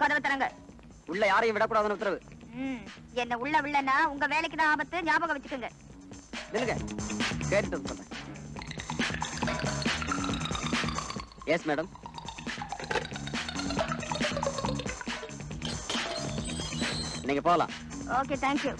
கதவை தரங்க. உள்ள யாரையும் விடக்கூடாதுன்னு உத்தரவு. என்ன உள்ள வில்லனா உங்க வேலைக்கு தான் ஆபத்து, ஞாபகம் வச்சுக்கோங்க. நில்லுங்க, கேட்டு சொல்றேன். Yes madam. நீங்க போலாம். Okay, thank you.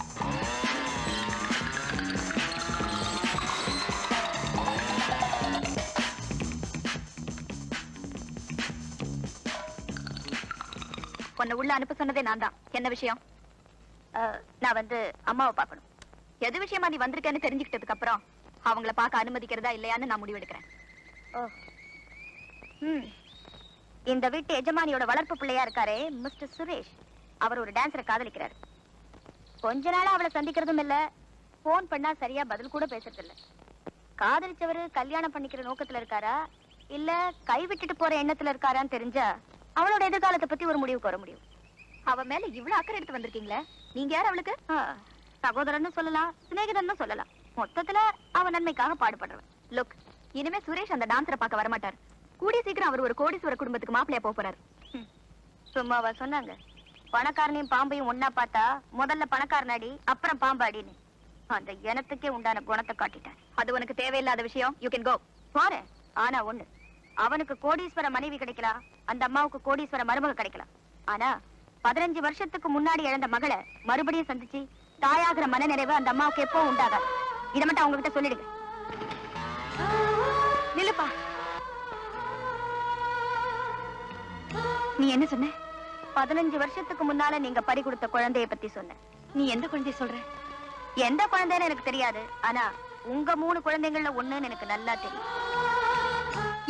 உன்னை உள்ள அனுப்ப சொன்னதே நான் தான். என்ன விஷயம்? நான் வந்து அம்மாவை பார்க்கணும். எது விஷயமா நீ வந்திருக்கேன்னு தெரிஞ்சுக்கிட்டதுக்கு அப்புறம் அவங்கள பார்க்க அனுமதிக்கிறதா இல்லையான்னு நான் முடிவெடுக்கிறேன். இந்த வீட்டு எஜமானியோட வளர்ப்பு பிள்ளையா இருக்காரே மிஸ்டர் சுரேஷ், அவர் ஒரு டான்ஸரை காதலிக்கிறாரு. கொஞ்ச நாளா அவளை சந்திக்கிறதும் இல்ல, போன் பண்ணா சரியா பதில் கூட பேசுறது இல்ல. காதலிச்சவரு கல்யாணம் பண்ணிக்கிற நோக்கத்துல இருக்காரா இல்ல கை விட்டுட்டு போற எண்ணத்துல இருக்காரான்னு தெரிஞ்சா அவளோட எதிர்காலத்தை பத்தி ஒரு முடிவுக்கு வர முடியும். அவ மேல இவ்வளவு அக்கறை எடுத்து வந்திருக்கீங்களே, நீங்க யார் அவளுக்கு? சகோதரன்னு சொல்லலாம், சிநேகிதன்னு சொல்லலாம். மொத்தத்துல அவ நன்மைக்காக பாடுபடுறவன். லுக், இனிமே சுரேஷ் அந்த டான்ஸரை பார்க்க வரமாட்டார். கூடிய சீக்கிரம் அவர் ஒரு கோடீஸ்வர குடும்பத்துக்கு மாப்பிளையா போறாரு. சும்மாவா சொன்னாங்க? பணக்காரனையும் பாம்பையும் ஒன்னா பார்த்தா முதல்ல பணக்காரனாடி அப்புறம் பாம்பாடின்னு அந்த இனத்துக்கே உண்டான குணத்தை காட்டிட்டேன். அது உனக்கு தேவையில்லாத விஷயம். You can go. பாரு, ஆனா ஒண்ணு, அவனுக்கு கோடீஸ்வர மனைவி கிடைக்கலாம், அந்த அம்மாவுக்கு கோடீஸ்வர மருமக கிடைக்கலாம். ஆனா 15 வருஷத்துக்கு முன்னாடி இழந்த மகளை மறுபடியும் சந்திச்சு தாயாகிற மன நிறைவு அந்த அம்மாவுக்கு எப்போ உண்டாகாது. இதை மட்டும் அவங்க கிட்ட சொல்லிடுங்க. நிலுப்பா, நீ என்ன சொன்ன? 15 வருஷத்துக்கு முன்னால நீங்க பறி கொடுத்த குழந்தைய பத்தி சொன்ன. நீ எந்த குழந்தைய சொல்ற? எந்த குழந்தைன்னு எனக்கு தெரியாது, ஆனா உங்க 3 குழந்தைங்கள்ல ஒண்ணுன்னு எனக்கு நல்லா தெரியும்.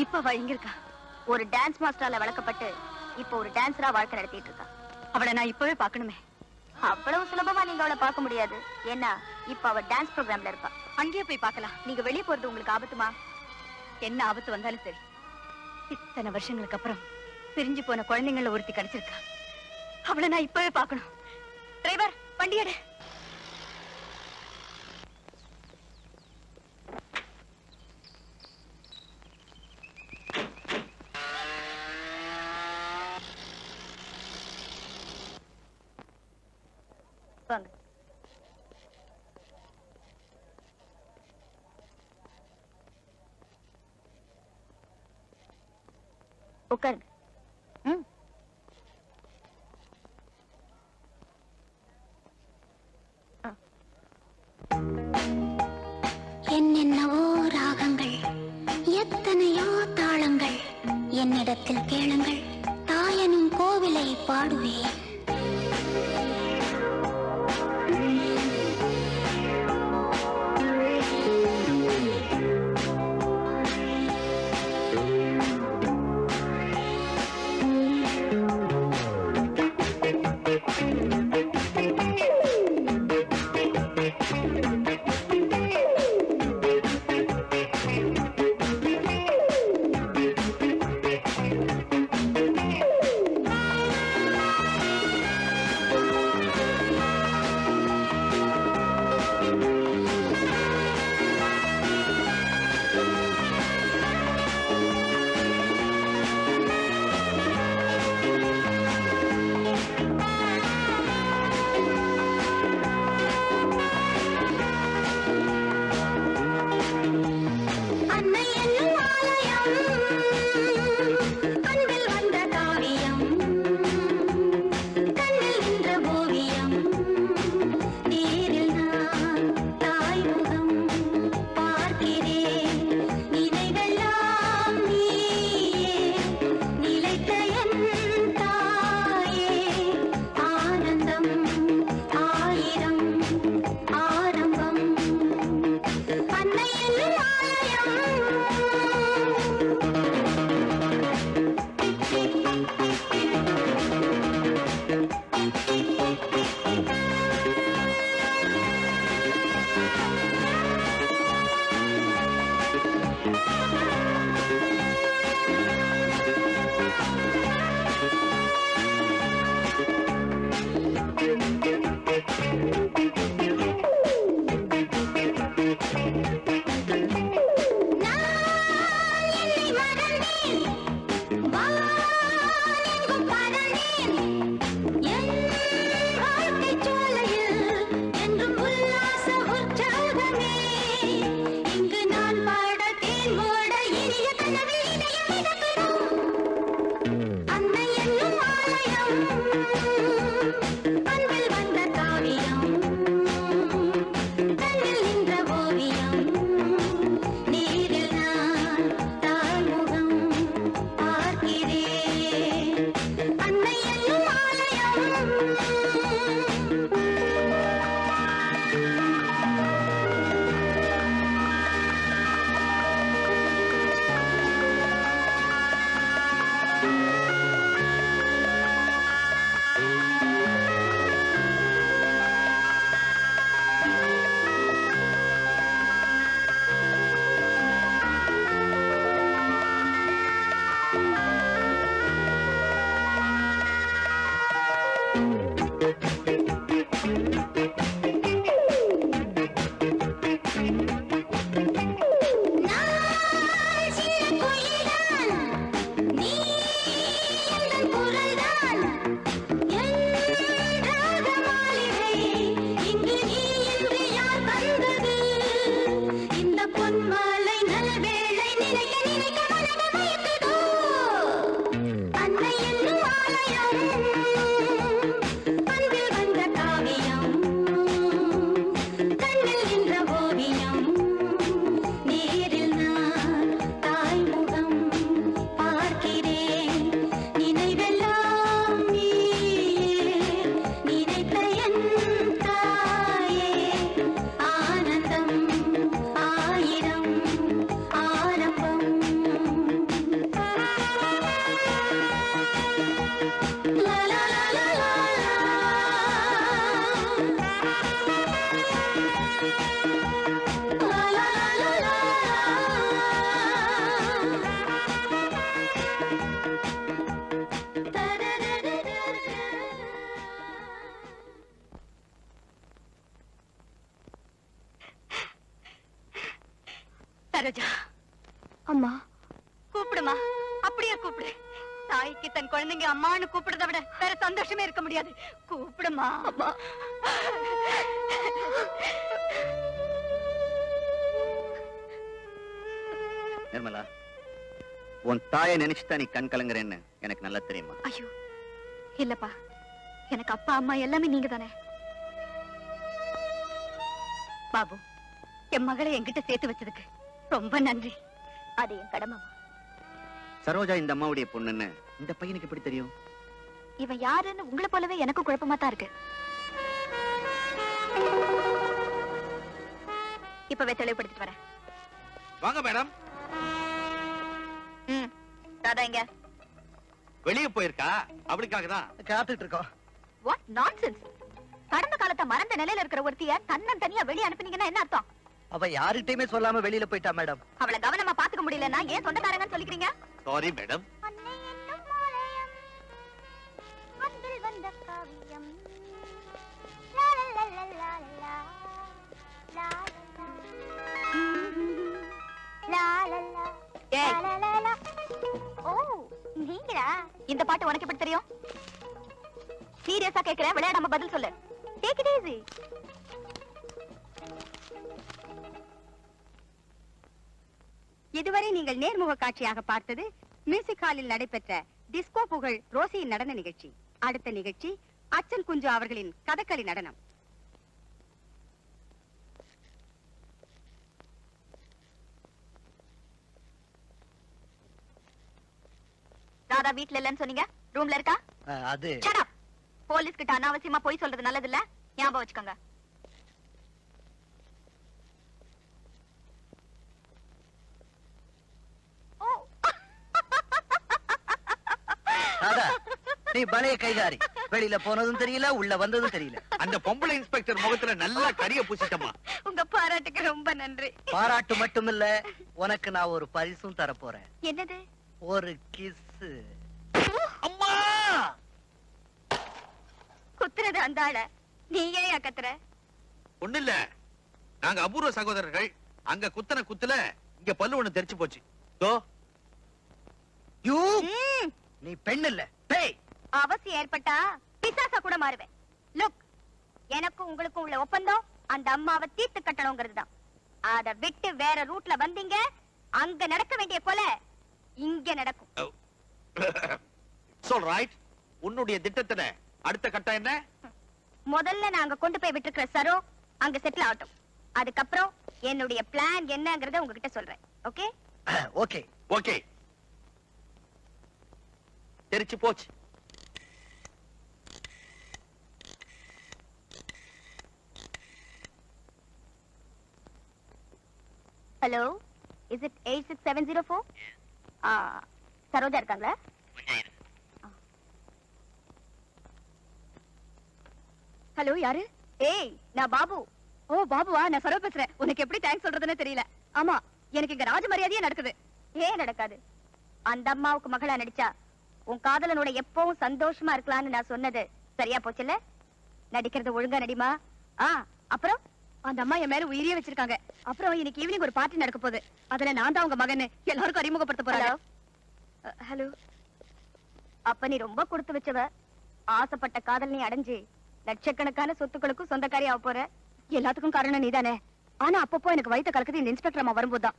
இப்ப அவ எங்க இருக்கா? ஒரு டான்ஸ் மாஸ்டரால வளர்க்கப்பட்டு இப்ப ஒரு டான்ஸரா வாழ்க்கை நடத்திட்டு இருக்கா. அவளை நான் இப்பவே பாக்கணுமே. அவ்வளவு சுலபமா நீங்க அவளை பார்க்க முடியாது. ஏன்னா இப்ப அவ டான்ஸ் ப்ரோக்ராம்ல இருப்பா. அங்கேயே போய் பார்க்கலாம். நீங்க வெளியே போறது உங்களுக்கு ஆபத்துமா? என்ன ஆபத்து வந்தாலும் சரி, இத்தனை வருஷங்களுக்கு அப்புறம் பிரிஞ்சு போன குழந்தைங்கள ஒருத்தி கிடைச்சிருக்கா. அவளை நான் இப்பவே பார்க்கணும். டிரைவர், வண்டியடு. வாங்க. உட்காருங்க. என்னென்னவோ ராகங்கள், எத்தனையோ தாளங்கள், என்னிடத்தில் கேளுங்கள், தாயனும் கோவிலை பாடுவேன். அன்பில் வந்த காவியம் கண்ணில் நின்ற ஓவியம் நேரில் நான் தாய்முகம் பார்க்கிறேன் நினைவெல்லாம் நீயே நினைத்த என் தாயே ஆனந்தம் ஆயிரம் ஆரம்பம் லா லா லா லா லா லா லா லா லா சரோஜா, அம்மா கூப்பிடுமா, அப்படியே கூப்பிடு. தாய்க்கு தன் குழந்தைங்க அம்மான்னு கூப்பிடுறத விட வேற சந்தோஷமே இருக்க முடியாது. கூப்பிடுமா. நிர்மலா, உன் தாயை நினைச்சுதான் நீ கண் கலங்குறேன்னு எனக்கு நல்லா தெரியுமா? ஐயோ இல்லப்பா, எனக்கு அப்பா அம்மா எல்லாமே நீங்க தானே. பாபு, என் மகளை என்கிட்ட சேர்த்து வச்சதுக்கு ரொம்ப நன்றி. அது என் கடமை. சரோஜா இந்த அம்மாவுடைய பொண்ணுன்னு இந்த பையனுக்கு எப்படி தெரியும்? இவன் யாருன்னு உங்களை போலவே எனக்கும் குழப்பமா தான் இருக்கு. இப்பவே தெளிவுபடுத்திட்டு வரேன். வாங்க மேடம். தாதா எங்க? வெளியே போயிருக்கா, அவளுக்காக தான் காத்துட்டு இருக்கோம். What nonsense! கடந்த காலத்தை மறந்த நிலையில இருக்கிற ஒருத்திய தன்னன் தனியா வெளியே அனுப்புனீங்கன்னா என்ன அர்த்தம்? அவ யார்கிட்டயுமே சொல்லாம வெளியில போயிட்டா மேடம். அவளை கவனமா பாத்துக்க முடியலன்னா ஏன் சொந்தக்காரங்கன்னு சொல்லிக்கிறீங்க? Sorry madam. இந்த பாட்டு உனக்கு எப்படி தெரியும்? சீரியஸா கேக்குறேன், விளையாடாம பதில் சொல்லு. Take it easy. இதுவரை நீங்கள் நேர்முக காட்சியாக பார்த்தது மியூசிக் ஹாலில் நடைபெற்ற டிஸ்கோ புகழ் ரோசியின் நடன நிகழ்ச்சி. அடுத்த நிகழ்ச்சி அச்சன் குஞ்சு அவர்களின் கதகளி நடனம். ராதா வீட்ல இல்லன்னு சொன்னீங்க, ரூம்ல இருக்கா? அது Shut up. போலீஸ் கிட்ட அனாவசியமா போய் சொல்றது நல்லது இல்ல, ஞாபகம் வச்சுக்கோங்க. நீ பழைய கைகாரி. வெளியில போனதும் தெரியல, உள்ள வந்ததும் தெரியல. அந்த பொம்பளை இன்ஸ்பெக்டர் முகத்துல நல்லா கரிய பூசிட்டமா. உங்க பாராட்டுக்கு ரொம்ப நன்றி. பாராட்டு மட்டும் இல்ல, உனக்கு நான் ஒரு பரிசும் தர போறேன். என்னது? ஒரு கிஸ். அம்மா! குத்துறது அந்த ஆள, நீ ஏன் கத்துற? ஒண்ணு இல்ல, நாங்க அபூர்வ சகோதரர்கள். அங்க குத்தன குத்துல இங்க பல்லு ஒண்ணு தெரிச்சு போச்சு. தோ யூ, நீ பெண் இல்ல, பேய். அவசியம் ஏற்பட்டா பிசாசா கூட மாறுவேன். லுக், எனக்கும் உங்களுக்கும் உள்ள ஒப்பந்தம் அந்த அம்மாவை தீர்த்து கட்டணுங்கிறது தான். அத விட்டு வேற ரூட்ல வந்தீங்க, அங்க நடக்க வேண்டிய கொலை இங்க நடக்கும். சொல் ரைட். உன்னுடைய திட்டத்துல அடுத்த கட்டம் என்ன? முதல்ல நாங்க கொண்டு போய் விட்டுருக்கிற சரோ அங்க செட்டில் ஆகட்டும். அதுக்கப்புறம் என்னுடைய பிளான் என்னங்கறத உங்ககிட்ட சொல்றேன். ஓகே? ஓகே. ஓகே. தெரிச்சு போச்சு. Hello, is it 86704? சரோஜா இருக்காங்களா? ஹலோ, யாரு? ஏய், நான் பாபு. ஓ பாபுவா, நான் சரோ பேசுறேன். உனக்கு எப்படி தேங்க்ஸ் சொல்றதுன்னு தெரியல. ஆமா, எனக்கு இங்க ராஜ மரியாதையே நடக்குது. ஏன் நடக்காது? அந்த அம்மாவுக்கு மகளா நடிச்சா உன் காதலனோட எப்பவும் சந்தோஷமா இருக்கலாம்னு நான் சொன்னது சரியா போச்சுல்ல? நடிக்கிறது ஒழுங்கா நடிமா. அப்புறம் அந்த அம்மா என் மேல உயிரியே வச்சிருக்காங்க. அப்புறம் இன்னைக்கு ஈவினிங் ஒரு பார்ட்டி நடக்க போகுது. அதுல நான் தான் உங்க மகன் எல்லாருக்கும் அறிமுகப்படுத்த போறேன். ஹலோ, அப்ப நீ ரொம்ப கொடுத்து வச்சவ. ஆசைப்பட்ட காதல் நீ அடைஞ்சு லட்சக்கணக்கான சொத்துக்களுக்கும் சொந்தக்காரி ஆக போற. எல்லாத்துக்கும் காரணம் நீதானே. ஆனா அப்பப்போ எனக்கு வயித்த கலக்குது இந்த இன்ஸ்பெக்டர் அம்மா வரும்போதுதான்.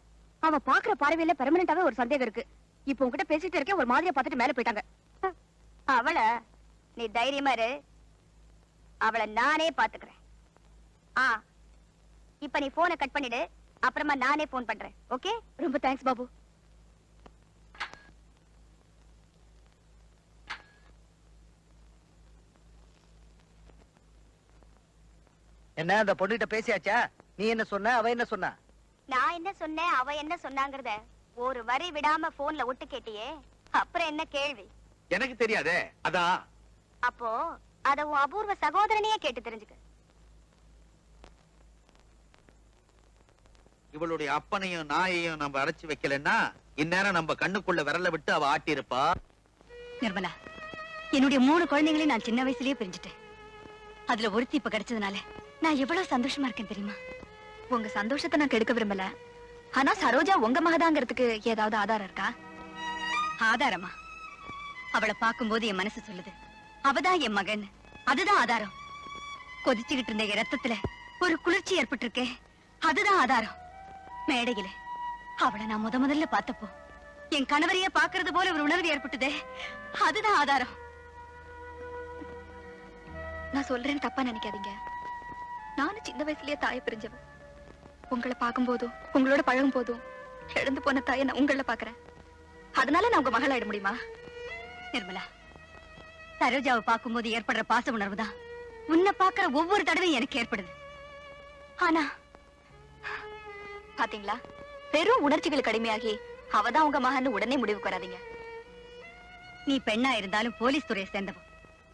அவ பாக்குற பார்வையில பெர்மனண்டாவே ஒரு சந்தேகம் இருக்கு. இப்ப உங்ககிட்ட பேசிட்டு இருக்கேன், ஒரு மாதிரியா பார்த்துட்டு மேல போயிட்டாங்க. அவள நீ தைரியமா இரு, அவளை நானே பாத்துக்கிறேன். இப்ப நீ போனை கட் பண்ணிடு, அப்புறமா நானே போன் பண்றேன். ஓகே? ரொம்ப தேங்க்ஸ் பாபு. என்ன அந்த பொண்ணுகிட்ட பேசியாச்சா? நீ என்ன சொன்ன, அவ என்ன சொன்னா? நான் என்ன சொன்னேன், அவ என்ன சொன்னாங்கறத ஒரு வரி விடாம போன்ல ஒட்டு கேட்டியே, அப்புறம் என்ன கேள்வி? எனக்கு தெரியாதே. அதான். அப்போ அத உன் அபூர்வ சகோதரனையே கேட்டு தெரிஞ்சுக்க. இவளுடைய அப்பனையும் நாயையும் நம்ம அரைச்சு வைக்கலன்னா இந்நேரம் நம்ம கண்ணுக்குள்ள விரல விட்டு அவ ஆட்டி இருப்பா. நிர்மலா, என்னுடைய 3 குழந்தைங்களையும் நான் சின்ன வயசுலயே பிரிஞ்சுட்டேன். அதுல ஒருத்தி இப்ப கிடைச்சதுனால நான் எவ்வளவு சந்தோஷமா இருக்கேன் தெரியுமா? உங்க சந்தோஷத்தை நான் கெடுக்க விரும்பல. ஆனா சரோஜா உங்க மகதாங்கிறதுக்கு ஏதாவது ஆதாரம் இருக்கா? ஆதாரமா? அவளை பார்க்கும்போது என் மனசு சொல்லுது அவதான் என் மகன். அதுதான் ஆதாரம். கொதிச்சுக்கிட்டு இருந்த என் ரத்தத்துல ஒரு குளிர்ச்சி ஏற்பட்டிருக்கே, அதுதான் ஆதாரம். மேடையில அவளை நான் முதல்ல பார்த்தப்போ என் கணவரையே பார்க்கறது போல ஒரு உணர்வு ஏற்பட்டதே, அதுதான் ஆதாரம். நான் சொல்றேன்னு தப்பா நினைக்காதீங்க. நானும் சின்ன வயசுலயே தாயை பிரிஞ்சவன். உங்களை பார்க்கும் போதும் உங்களோட பழகும் போதும் இழந்து போன தாயை நான் உங்களை பாக்குறேன். அதனால நான் உங்க மகள் ஆயிட முடியுமா? நிர்மலா, சரோஜாவை பார்க்கும்போது ஏற்படுற பாச உணர்வு தான் உன்னை பார்க்கிற ஒவ்வொரு தடவையும் எனக்கு ஏற்படுது. ஆனா பாத்தீங்களா, பெரும் உணர்ச்சிகளுக்கு அடிமையாகி அவதான் உங்க மகன் உடனே முடிவுக்கு வராதீங்க. நீ பெண்ணா இருந்தாலும் போலீஸ் துறையை சேர்ந்தவன்.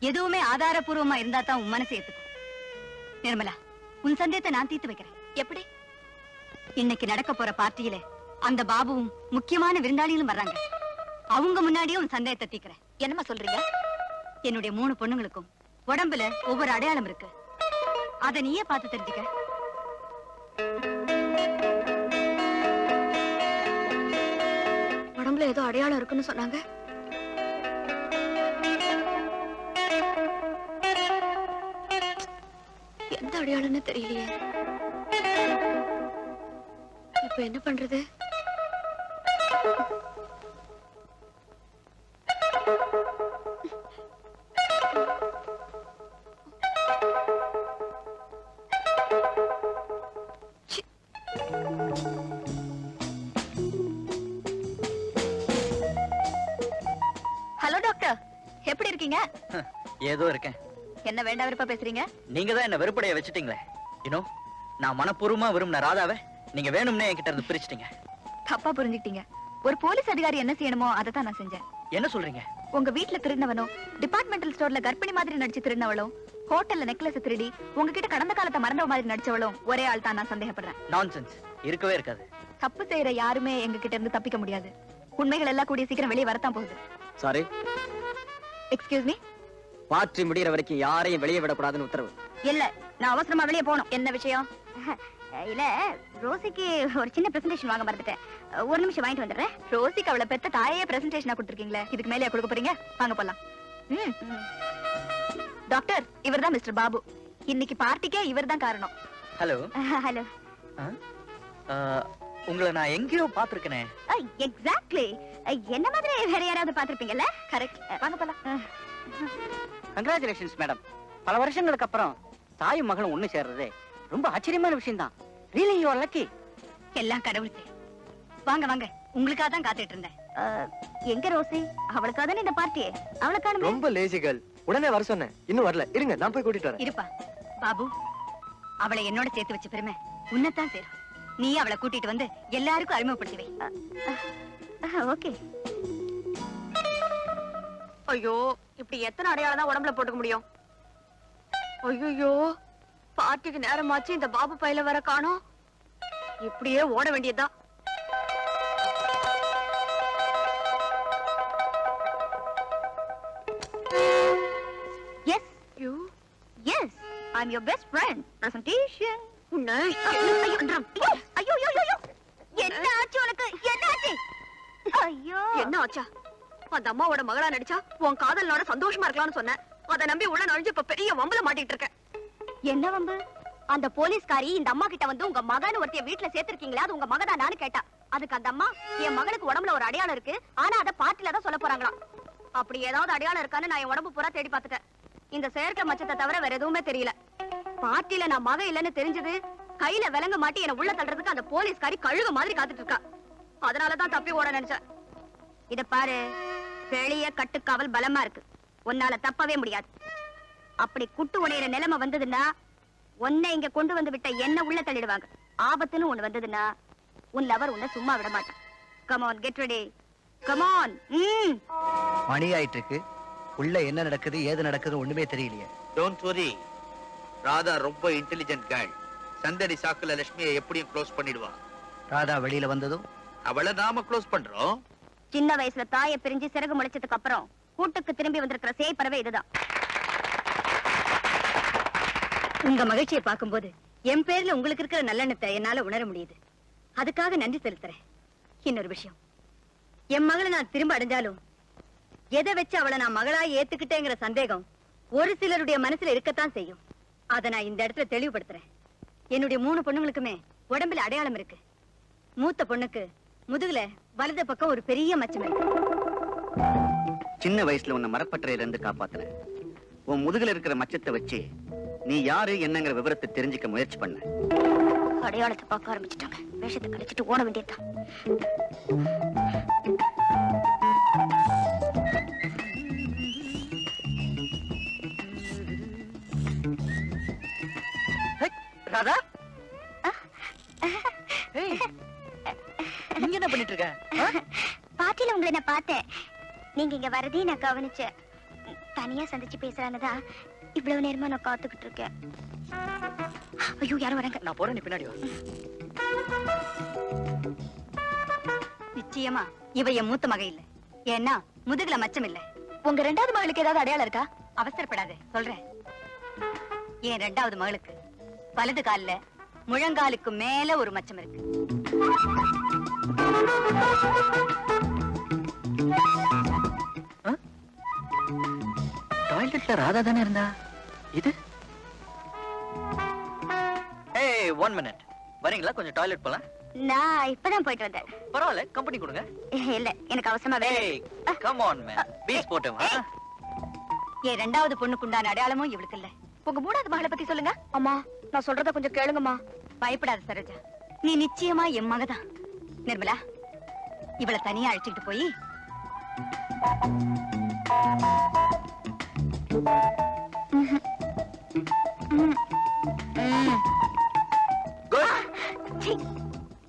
எதுவுமே ஆதாரபூர்வமா இருந்தா தான் உன் மனசு ஏத்துக்கும். நிர்மலா, உன் சந்தேகத்தை நான் தீர்த்து வைக்கிறேன். எப்படி? இன்னைக்கு நடக்க போற பார்ட்டியில அந்த பாபுவும் முக்கியமான விருந்தாளிகளும் வர்றாங்க. அவங்க முன்னாடியே உன் சந்தேகத்தை தீர்க்கிறேன். என்னமா சொல்றீங்க? என்னுடைய 3 பொண்ணுங்களுக்கும் உடம்புல ஒவ்வொரு அடையாளம் இருக்கு. அத நீயே பார்த்து தெரிஞ்சுக்க. உடம்புல ஏதோ அடையாளம் இருக்குன்னு சொன்னாங்க. எந்த அடையாளம்னு தெரியலையே. இப்ப என்ன பண்றது? ஹலோ டாக்டர், எப்படி இருக்கீங்க? ஏதோ இருக்கேன். என்ன வேண்டாம் விருப்ப பேசுறீங்க? நீங்க தான் என்ன வெறுப்படைய வச்சுட்டீங்களே. இன்னும் நான் மனப்பூர்வமா விரும்பின ராதாவை நீங்க வேணும்னே என்கிட்ட இருந்து பிரிச்சிட்டீங்க. தப்பா புரிஞ்சுக்கிட்டீங்க. ஒரு போலீஸ் அதிகாரி என்ன செய்யணுமோ அதை தான் நான் செஞ்சேன். என்ன சொல்றீங்க? உங்க வீட்ல திருடினவனோ, டிபார்ட்மெண்டல் ஸ்டோர்ல கர்ப்பிணி மாதிரி நடிச்சு திருடினவளோ, ஹோட்டல்ல நெக்லஸ் திருடி உங்ககிட்ட கடந்த காலத்தை மறந்தவ மாதிரி நடிச்சவளும் ஒரே ஆள் தான் நான் சந்தேகப்படுறேன். நான்சென்ஸ். இருக்கவே இருக்காது. தப்பு செய்யற யாருமே எங்க கிட்ட இருந்து தப்பிக்க முடியாது. உண்மைகள் எல்லாம் கூடிய சீக்கிரம் வெளியே வரத்தான் போகுது. Sorry, excuse me. பார்ட்டி முடிகிற வரைக்கும் யாரையும் வெளியே விடக்கூடாதுன்னு உத்தரவு. இல்ல, நான் அவசரமா வெளியே போகணும். என்ன விஷயம்? இல்ல, ரோசிக்கு ஒரு சின்ன பிரசன்டேஷன் வாங்க மறந்துட்டேன். ஒரு நிமிஷம் வாங்கிட்டு வந்துடுறேன். ரோசிக்கு அவளை பெத்த தாயே பிரசன்டேஷனா கொடுத்துருக்கீங்களே, இதுக்கு மேலே கொடுக்க போறீங்க? வாங்க போலாம். டாக்டர், இவர்தான் மிஸ்டர் பாபு. இன்னைக்கு பார்ட்டிக்கே இவர்தான் காரணம். ஹலோ. ஹலோ. உங்களை நான் எங்கேயோ பாத்துருக்கேனே. எக்ஸாக்ட்லி. என்ன மாதிரி வேற யாராவது பாத்திருப்பீங்கல்ல? கரெக்ட். வாங்க போலாம். Congratulations madam. பல வருஷங்களுக்கு அப்புறம் தாயும் மகளும் ஒண்ணு சேர்றது ரொம்ப ஆச்சரியமான விஷயம் தான். Really you are lucky. எல்லாம் கடவுள் செயல். வாங்க வாங்க, உங்களுக்காக தான் காத்துட்டு இருந்தேன். எங்க ரோசி? அவளுக்காக தானே இந்த பார்ட்டி. அவளை காணுமே. ரொம்ப லேசி கேர்ள். உடனே வர சொன்னேன், இன்னும் வரல. இருங்க, நான் போய் கூட்டிட்டு வரேன். இருப்பா பாபு, அவளை என்னோட சேர்த்து வச்ச பெருமை உன்னதான் சேரும். நீ அவளை கூட்டிட்டு வந்து எல்லாருக்கும் அறிமுகப்படுத்தி வை. ஓகே. ஐயோ, இப்படி எத்தனை அடையாளம் தான் உடம்புல போட்டுக்க முடியும்? ஐயோ, பார்ட்டிக்கு நேரமாச்சு, இந்த பாபு பையில வர காணோம். இப்படியே ஓட வேண்டியதுதான். Yes you. Yes, I am your best friend. Presentation. ஐயோ ஐயோ ஐயோ, என்ன ஆச்சு உனக்கு? என்ன ஆச்சு? ஐயோ, என்ன ஆச்சா? அந்த அம்மாவோட மகளா நடிச்சா உன் காதலனோட சந்தோஷமா இருக்கலாம்னு சொன்னேன். அதை நம்பி உள்ள நுழைஞ்சு இப்ப பெரிய வம்புல மாட்டிட்டு இருக்க. என்ன வம்பு? அந்த போலீஸ்காரி இந்த அம்மா கிட்ட வந்து உங்க மகன் ஒருத்திய வீட்டுல சேர்த்திருக்கீங்களா, அது உங்க மகதான் நானு கேட்டா. அதுக்கு அந்த அம்மா, என் மகனுக்கு உடம்புல ஒரு அடையாளம் இருக்கு, ஆனா அத பார்ட்டில தான் சொல்ல போறாங்களாம். அப்படி ஏதாவது அடையாளம் இருக்கான்னு நான் என் உடம்பு பூரா தேடி பாத்துட்டேன். இந்த செயற்கை மச்சத்தை தவிர வேற எதுவுமே தெரியல. பார்ட்டில நான் மகன் இல்லன்னு தெரிஞ்சது கையில விலங்க மாட்டி என்ன உள்ள தள்ளுறதுக்கு அந்த போலீஸ்காரி கழுகு மாதிரி காத்துட்டு இருக்கா. அதனாலதான் தப்பி ஓட நினைச்சேன். இத பாரு, வெளிய கட்டுக்காவல் பலமா இருக்கு. உன்னால தப்பவே முடியாது. அப்படி குட்டு உடையிற நிலைமை வந்ததுன்னா உன்னை இங்க கொண்டு வந்து விட்ட என்ன உள்ள தள்ளிடுவாங்க. ஆபத்துன்னு ஒண்ணு வந்ததுன்னா உன் லவர் உன்னை சும்மா விட மாட்டான். Come on, get ready, come on. மணி ஆயிட்டு இருக்கு. உள்ள என்ன நடக்குது ஏது நடக்குது ஒண்ணுமே தெரியலையே. டோன்ட் வரி, ராதா ரொம்ப இன்டெலிஜென்ட் கேர்ள். சந்தடி சாக்குல லட்சுமியை எப்படியும் க்ளோஸ் பண்ணிடுவா. ராதா வெளியில வந்ததும் அவளை நாம க்ளோஸ் பண்றோம். சின்ன வயசுல தாயை பிரிஞ்சு சிறகு முளைச்சதுக்கு அப்புறம் கூட்டுக்கு திரும்பி வந்திருக்கிற சேய் பறவை இதுதான். உங்க மகிழ்ச்சியை பார்க்கும்போது என் பேர்ல உங்களுக்கு இருக்கிற நல்லெண்ணத்தை என்னால உணர முடியுது. அதுக்காக நன்றி செலுத்துறேன். இன்னொரு விஷயம், என் மகளை நான் திரும்ப அடைஞ்சாலும் எதை வச்சு அவளை நான் மகளா ஏத்துக்கிட்டேங்கிற சந்தேகம் ஒரு சிலருடைய மனசுல இருக்கத்தான் செய்யும். அதை நான் இந்த இடத்துல தெளிவுபடுத்துறேன். என்னுடைய 3 பொண்ணுங்களுக்குமே உடம்புல அடையாளம் இருக்கு. மூத்த பொண்ணுக்கு முதுகுல வலது பக்கம் ஒரு பெரிய மச்சம் இருக்கு. சின்ன வயசுல உன்னை மரப்பற்றையில இருந்து காப்பாத்துறேன். உன் முதுகுல இருக்கிற மச்சத்தை வச்சு நீ யாரு என்னங்கிற விவரத்தை தெரிஞ்சுக்க முயற்சி பண்ண. அடையாளத்தை பார்க்க ஆரம்பிச்சுட்டாங்க. வேஷத்தை கழிச்சிட்டு ஓட வேண்டியதுதான். ராதா, ஏய், இங்க என்ன பண்ணிட்டு இருக்க? பாட்டில உங்களை நான் பார்த்தேன். நீங்க இங்க வரதையும் நான் கவனிச்சேன். தனியா சந்திச்சு பேசுறானதான் இவ்வளவு நேரமா நான் காத்துக்கிட்டு இருக்கேன். ஐயோ, யாரும் வராங்க. நான் போறேன், நீ பின்னாடி வா. நிச்சயமா இவ என் மூத்த மக இல்ல. ஏன்னா முதுகுல மச்சம் இல்ல. உங்க 2வது மகளுக்கு ஏதாவது அடையாளம் இருக்கா? அவசரப்படாத, சொல்றேன். என் 2வது மகளுக்கு வலது கால்ல முழங்காலுக்கு மேல ஒரு மச்சம் இருக்கு. டாய்லெட்ல ராதா தானே இருந்தா? இது ஏய், 1 மினிட் வரீங்களா? கொஞ்சம் டாய்லெட் போலாம். நான் இப்பதான் போயிட்டு வந்தேன். பரவாயில்ல, கம்பெனி கொடுங்க. இல்ல, எனக்கு அவசரமா வேலை. ஏய், கம் ஆன் மேன், பீஸ் போட்டுமா? என் 2வது பொண்ணுக்கு உண்டான அடையாளமும் இவளுக்கு இல்ல. உங்க 3வது மகளை பத்தி சொல்லுங்க. அம்மா, நான் சொல்றத கொஞ்சம் கேளுங்கம்மா. பயப்படாத சரோஜா, நீ நிச்சயமா என் மகதான். நிர்மலா, இவளை தனியா அழைச்சிட்டு போய்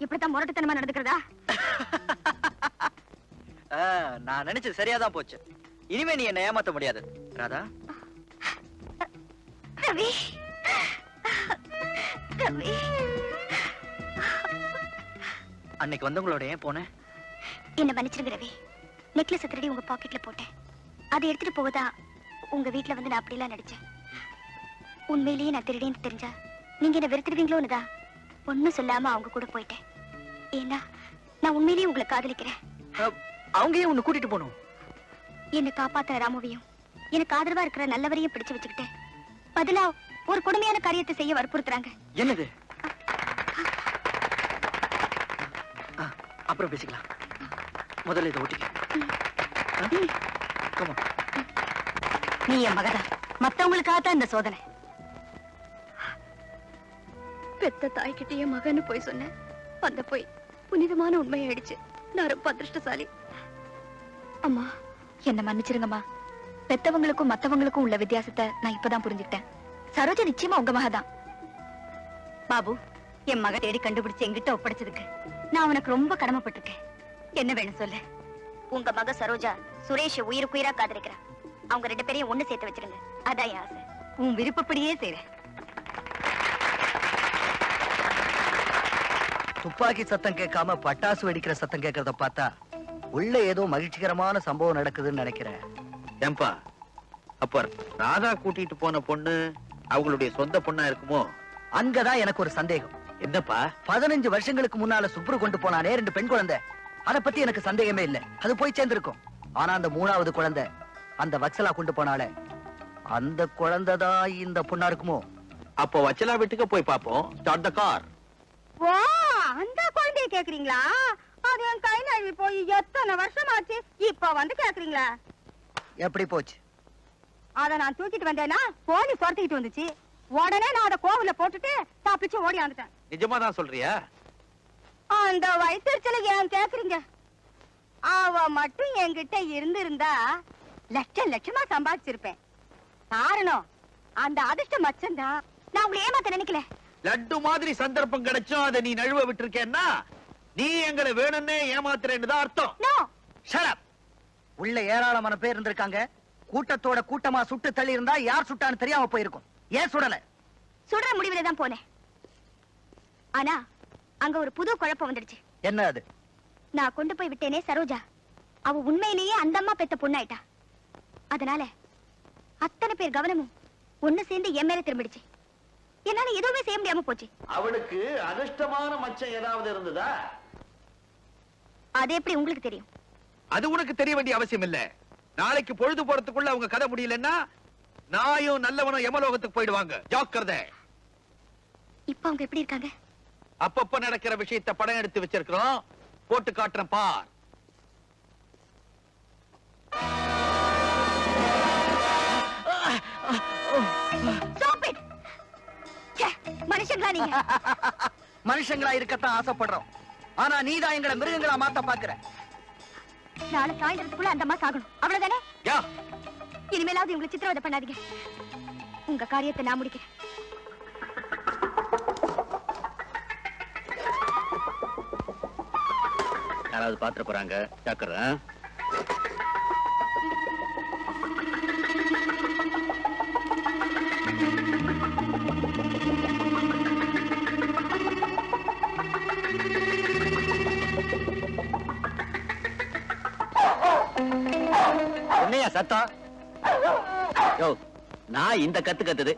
இப்படித்தான் முரட்டுத்தனமா நடந்துக்கிறதா? நான் நினைச்சது சரியாதான் போச்சு. இனிமே நீ என்ன ஏமாத்த முடியாது ராதா. ரவி, ரவி, அன்னைக்கு வந்தவங்களோட ஏன் போனேன்? என்ன மன்னிச்சிருங்க ரவி. நெக்லஸ் திருடி உங்க பாக்கெட்ல போட்டேன். அதை எடுத்துட்டு போவதா உங்க வீட்டுல வந்து நான் அப்படிலாம் நடிச்சேன். உண்மையிலேயே நான் திருடின்னு தெரிஞ்சா நீங்க என்ன வெறுத்துடுவீங்களோன்னுதா ஒன்னும் சொல்லாம அவங்க கூட போயிட்டேன். ஏன்னா நான் உண்மையிலேயே உங்களை காதலிக்கிறேன். அவங்க ஏன் உன்னை கூட்டிட்டு போகணும்? என்னை காப்பாத்துற ராமுவையும் எனக்கு ஆதரவா இருக்கிற நல்லவரையும் பிடிச்சு வச்சுக்கிட்டேன். பதிலா ஒரு கொடுமையான காரியத்தை செய்ய வற்புறுத்துறாங்க. என்னது? அப்புறம் பேசிக்கலாம். முதல்ல இதை ஓட்டிக்க. நீ என் மகதான். மத்தவங்களுக்காகத்தான் இந்த சோதனை. பெத்த தாய்கிட்டயே மகன்னு போய் சொன்னேன். அந்த போய் புனிதமான உண்மையாயிடுச்சு. நான் ரொம்ப அதிர்ஷ்டசாலி. அம்மா, என்ன மன்னிச்சிருங்கம்மா. பெத்தவங்களுக்கும் மத்தவங்களுக்கும் உள்ள வித்தியாசத்தை நான் இப்பதான் புரிஞ்சுக்கிட்டேன். சரோஜா நிச்சயமா உங்க மகதான். பாபு, என் மக தேடி கண்டுபிடிச்சு என்கிட்ட ஒப்படைச்சதுக்கு நான் உனக்கு ரொம்ப கடமைப்பட்டிருக்கேன். என்ன வேணும் சொல்லு. உங்க மக சரோஜா சுரேஷ் உயிருக்குயிரா காதலிக்கிறா. அவங்க 2 பேரையும் ஒண்ணு சேர்த்து வச்சிருங்க. அதான் என் ஆசை. உன் விருப்பப்படியே செய்றேன். துப்பாக்கி சத்தம் கேட்காம பட்டாசு வெடிக்கிற சத்தம் கேட்கறத பார்த்தா உள்ள ஏதோ மகிழ்ச்சிகரமான சம்பவம் நடக்குதுன்னு நினைக்கிறேன். ஏம்பா, அப்ப ராதா கூட்டிட்டு போன பொண்ணு அவங்களுடைய சொந்த பொண்ணா இருக்குமோ? அங்கதான் எனக்கு ஒரு சந்தேகம். என்னப்பா? 15 வருஷங்களுக்கு முன்னால சுப்ரு கொண்டு போனானே 2 பெண் குழந்தை, அத பத்தி எனக்கு சந்தேகமே இல்ல. அது போய் சேர்ந்திருக்கும். ஆனா அந்த 3வது குழந்தை, அந்த வக்சலா கொண்டு போனாலே, அந்த குழந்தை தான் இந்த பொண்ணா இருக்குமோ? அப்போ வச்சலா வீட்டுக்கு போய் பாப்போம். Start the car. வா, அந்த குழந்தைய கேக்குறீங்களா? அது என் கை நழுவி போய் எத்தனை வருஷம் ஆச்சு. இப்ப வந்து கேக்குறீங்களா? எப்படி போச்சு? அத நான் தூக்கிட்டு வந்தேன்னா போலீஸ் துரத்திக்கிட்டு வந்துச்சு. உடனே நான் அதை கோவில போட்டுட்டு தப்பிச்சு ஓடி வந்துட்டேன். நிஜமா தான் சொல்றியா? அந்த வயிற்றுச்சல ஏன் கேக்குறீங்க? அவ மட்டும் என்கிட்ட இருந்திருந்தா லட்சம் லட்சமா சம்பாதிச்சிருப்பேன். காரணம் அந்த அதிர்ஷ்ட மச்சம்தான். நான் உங்களை ஏமாத்த நினைக்கல. லட்டு மாதிரி சந்தர்ப்பம் கிடைச்சும் அதை நீ நழுவ விட்டுருக்கேன்னா நீ எங்களை வேணும்னே ஏமாத்துறேன்னு தான் அர்த்தம். No, Shut up. உள்ள ஏராளமான பேர் இருந்திருக்காங்க. கூட்டத்தோட கூட்டமா சுட்டு தள்ளி இருந்தா யார் சுட்டான்னு தெரியாம போயிருக்கும். ஏன் சுடல? சுடுற முடிவுல தான் போனேன். ஆனா அங்க ஒரு புது குழப்பம் வந்துடுச்சு. என்ன அது? நான் கொண்டு போய் விட்டேனே சரோஜா, அவ உண்மையிலேயே அந்த அம்மா பெத்த பொண்ணாயிட்டா. அதனால அத்தனை பேர் கவனமும் ஒண்ணு சேர்ந்து என் மேல திரும்பிடுச்சு. என்னால எதுவுமே செய்ய முடியாம போச்சு. அவளுக்கு அதிர்ஷ்டமான மச்சம் ஏதாவது இருந்ததா? அது எப்படி உங்களுக்கு தெரியும்? அது உனக்கு தெரிய வேண்டிய அவசியம் இல்ல. நாளைக்கு பொழுது போறதுக்குள்ள அவங்க கதை முடியலன்னா நாயும் நல்லவனும் யமலோகத்துக்கு போயிடுவாங்க. ஜாக்கிரதை. இப்ப அவங்க எப்படி இருக்காங்க? அப்பப்ப நடக்கிற விஷயத்தை படம் எடுத்து வச்சிருக்கிறோம், போட்டு காட்டுறேன் பார். Stop it! ச்சே, மனுஷங்களா நீங்க? மனுஷங்களா இருக்கத்தான் ஆசைப்படுறோம். ஆனா நீதான் எங்களை மிருகங்களா மாத்த பாக்குற. நாளை சாயந்தரத்துக்குள்ள அந்த அம்மா சாகணும், அவ்வளவுதானே? யா, இனிமேலாவது உங்களை சித்திரவதை பண்ணாதீங்க. உங்க காரியத்தை நான் முடிக்கிறேன். யாராவது பாத்திர போறாங்க, ஜாக்கிரதை. என்னையா சத்தம்? யோ, நான் இந்த கத்து கத்துது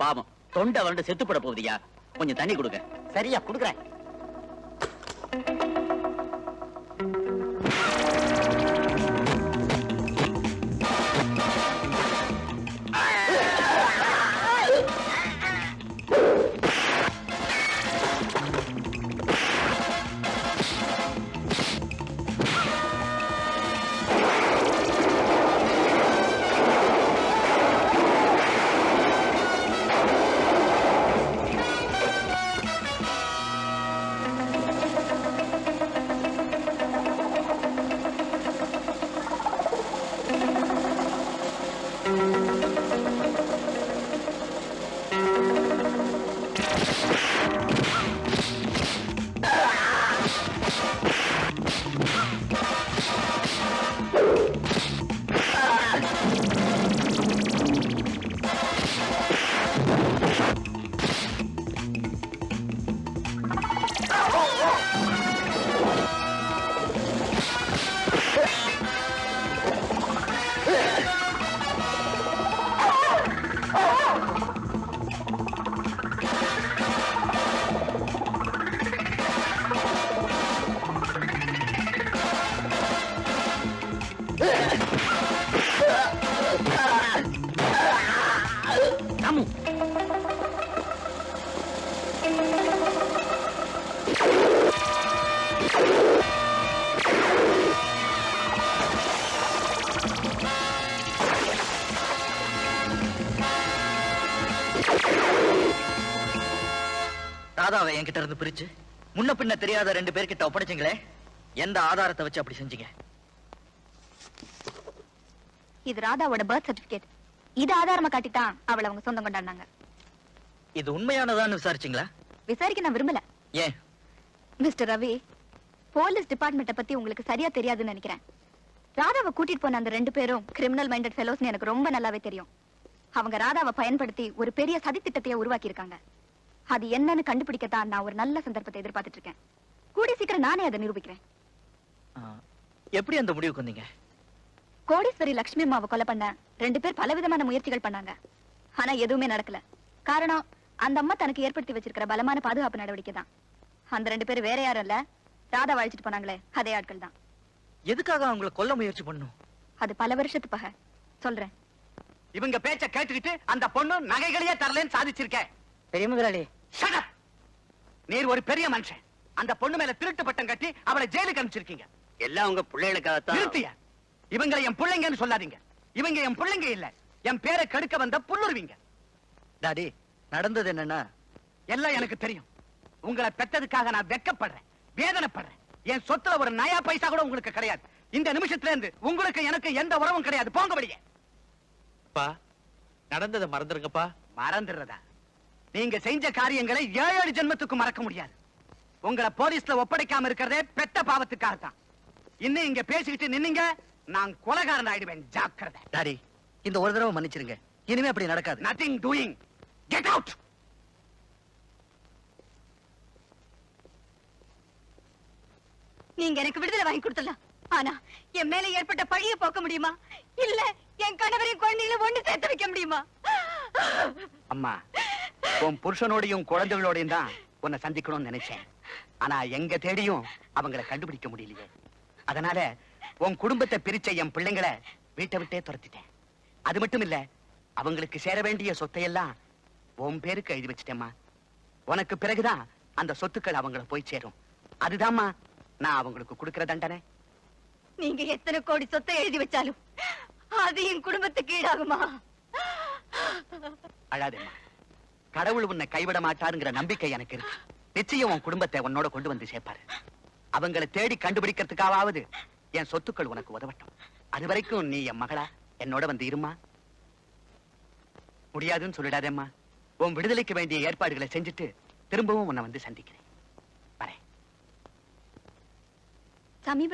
பாவம் தொண்டை வறண்டு செத்து போட போகுதியா. கொஞ்சம் தண்ணி கொடுங்க. சரியா குடுக்குறேன். ராதாவை என்கிட்ட இருந்து பிரிச்சு முன்ன பின்ன தெரியாத 2 பேர்கிட்ட ஒப்படைச்சிங்களே, எந்த ஆதாரத்தை வச்சு அப்படி செஞ்சீங்க? இது ராதாவோட பர்த் சர்டிபிகேட். இது ஆதாரமா காட்டித்தான் அவளை அவங்க சொந்தம் கொண்டாடினாங்க. இது உண்மையானதான்னு விசாரிச்சீங்களா? விசாரிக்க நான் விரும்பல. ஏன்? மிஸ்டர் ரவி, போலீஸ் டிபார்ட்மெண்ட்ட பத்தி உங்களுக்கு சரியா தெரியாதுன்னு நினைக்கிறேன். ராதாவை கூட்டிட்டு போன அந்த 2 பேரும் கிரிமினல் மைண்டட் ஃபெலோஸ்னு எனக்கு ரொம்ப நல்லாவே தெரியும். அவங்க ராதாவை பயன்படுத்தி ஒரு பெரிய சதி திட்டத்தையே உருவாக்கி இருக்காங்க. அது என்னன்னு கண்டுபிடிக்கத்தான் நான் ஒரு நல்ல சந்தர்ப்பத்தை எதிர்பார்த்துட்டு இருக்கேன். கூடி சீக்கிரம் நானே அதை நிரூபிக்கிறேன். எப்படி அந்த முடிவுக்கு வந்தீங்க? கோடீஸ்வரி லட்சுமி அம்மாவை கொலை பண்ண 2 பேர் பலவிதமான முயற்சிகள் பண்ணாங்க. ஆனா எதுவுமே நடக்கல. காரணம் அந்த அம்மா தனக்கு ஏற்படுத்தி வச்சிருக்கிற பலமான பாதுகாப்பு நடவடிக்கை தான். அந்த 2 பேர் வேற யாரும் இல்ல, ராதா அழைச்சிட்டு போனாங்களே அதே ஆட்கள் தான். எதுக்காக அவங்களை கொல்ல முயற்சி பண்ணும்? அது பல வருஷத்து பகை. சொல்றேன். இவங்க பேச்ச கேட்டுக்கிட்டு அந்த பொண்ணு நகைகளையே தரலன்னு சாதிச்சிருக்க. பெரிய முதலாளி, Shut up. நீர் ஒரு பெரிய மனுஷன். அந்த பொண்ணு மேல திருட்டு பட்டம் கட்டி அவளை ஜெயிலுக்கு அனுப்பிச்சிருக்கீங்க. எல்லாம் உங்க பிள்ளைகளுக்காகத்தான். நிறுத்திய. இவங்களை என் பிள்ளைங்கன்னு சொல்லாதீங்க. இவங்க என் பிள்ளைங்க இல்ல, என் பேரை கெடுக்க வந்த புல்லுருவீங்க. டாடி நடந்தது என்னன்னா, எல்லாம் எனக்கு தெரியும். உங்களை பெற்றதுக்காக நான் வெட்கப்படுறேன், வேதனைப்படுறேன். என் சொத்துல ஒரு நயா பைசா கூட உங்களுக்கு கிடையாது. இந்த நிமிஷத்துல இருந்து உங்களுக்கு எனக்கு எந்த உறவும் கிடையாது. போங்க வெளியே. அப்பா, நடந்ததை மறந்துருங்கப்பா. மறந்துடுறதா? நீங்க செஞ்ச காரியங்களை 7 ஜென்மத்துக்கு மறக்க முடியாது. உங்களை போலீஸ்ல ஒப்படைக்காம இருக்கிறதே பெத்த பாவத்துக்காகத்தான். இன்னும் இங்க பேசிக்கிட்டு நின்னீங்க, நான் கொலைகாரன் ஆயிடுவேன். ஜாக்கிரதை. டாடி இந்த ஒரு தடவை மன்னிச்சிருங்க, இனிமே அப்படி நடக்காது. Nothing doing. Get out. நீங்க எனக்கு விடுதலை வாங்கி கொடுத்தலாம். ஆனா என் மேல ஏற்பட்ட பழிய போக்க முடியுமா? இல்ல என் கணவரையும் குழந்தைகளை ஒண்ணு சேர்த்து வைக்க முடியுமா? அம்மா, உன் புருஷனோடையும் குழந்தைகளோடையும் தான் உன்னை சந்திக்கணும்னு நினைச்சேன். ஆனா எங்க தேடியும் அவங்களை கண்டுபிடிக்க முடியலையே. அதனால உன் குடும்பத்தை பிரிச்ச என் பிள்ளைங்களை வீட்டை விட்டே துரத்திட்டேன். அது மட்டும் இல்ல, அவங்களுக்கு சேர வேண்டிய சொத்தையெல்லாம் உன் பேருக்கு எழுதி வச்சிட்டேம்மா. உனக்கு பிறகுதான் அந்த சொத்துக்கள் அவங்கள போய் சேரும். அதுதான்மா நான் அவங்களுக்கு கொடுக்கிற தண்டனை. நீங்க எத்தனை கோடி சொத்தை எழுதி வச்சாலும் அது என் குடும்பத்துக்கு ஈடாகுமா? அழாதேம்மா. கடவுள் உன்னை கைவிட மாட்டாருங்கிற நம்பிக்கை எனக்கு இருக்கு. நிச்சயம் உன் குடும்பத்தை உன்னோட கொண்டு வந்து சேர்ப்பாரு. அவங்களை தேடி கண்டுபிடிக்கிறதுக்காவது என் சொத்துக்கள் உனக்கு உதவட்டும். அது வரைக்கும் நீ என் மகளா என்னோட வந்து இருமா. முடியாதுன்னு சொல்லிடாதேம்மா. உன் விடுதலைக்கு வேண்டிய ஏற்பாடுகளை செஞ்சுட்டு திரும்பவும் உன்னை வந்து சந்திக்கிறேன். வரேன். சமீபத்துல